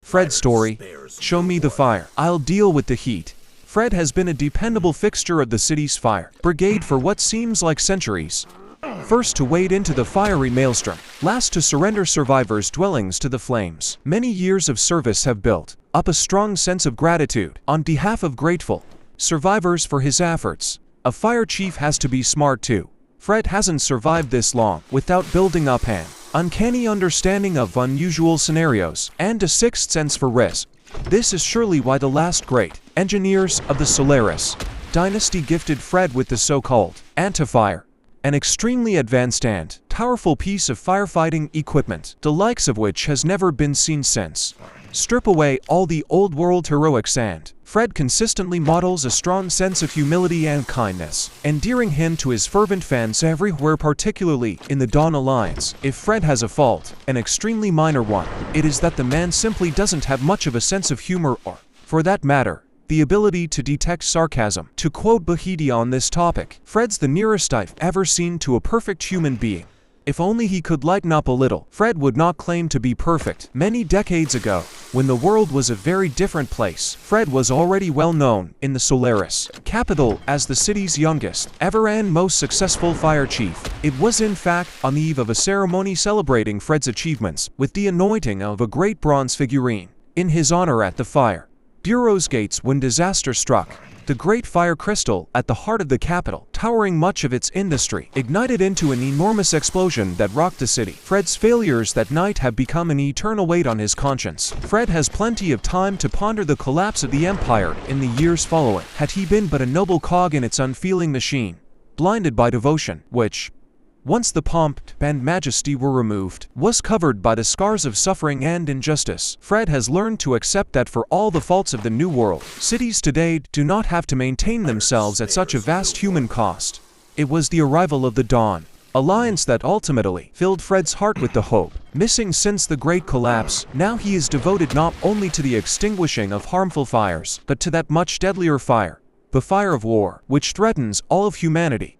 Fred's story. Show me the fire. I'll deal with the heat. Fred has been a dependable fixture of the city's fire brigade for what seems like centuries. First to wade into the fiery maelstrom, last to surrender survivors' dwellings to the flames. Many years of service have built up a strong sense of gratitude on behalf of grateful survivors for his efforts. A fire chief has to be smart too. Fred hasn't survived this long without building up an uncanny understanding of unusual scenarios and a sixth sense for risk. This is surely why the last great engineers of the Solaris dynasty gifted Fred with the so-called anti-fire, an extremely advanced and powerful piece of firefighting equipment, the likes of which has never been seen since. Strip away all the old-world heroics and Fred consistently models a strong sense of humility and kindness, endearing him to his fervent fans everywhere, particularly in the Dawn Alliance. If Fred has a fault, an extremely minor one, it is that the man simply doesn't have much of a sense of humor or, for that matter, the ability to detect sarcasm. To quote Bahidi on this topic, Fred's the nearest I've ever seen to a perfect human being. If only he could lighten up a little. Fred would not claim to be perfect. Many decades ago, when the world was a very different place, Fred was already well known in the Solaris capital as the city's youngest ever and most successful fire chief. It was in fact on the eve of a ceremony celebrating Fred's achievements with the anointing of a great bronze figurine in his honor at the fire bureau's gates when disaster struck. The great fire crystal at the heart of the capital, towering much of its industry, ignited into an enormous explosion that rocked the city. Fred's failures that night have become an eternal weight on his conscience. Fred has plenty of time to ponder the collapse of the empire in the years following, had he been but a noble cog in its unfeeling machine, blinded by devotion, which, once the pomp and majesty were removed, was covered by the scars of suffering and injustice. Fred has learned to accept that for all the faults of the New World, cities today do not have to maintain themselves at such a vast human cost. It was the arrival of the Dawn Alliance that ultimately filled Fred's heart with the hope missing since the Great Collapse. Now he is devoted not only to the extinguishing of harmful fires, but to that much deadlier fire, the fire of war, which threatens all of humanity.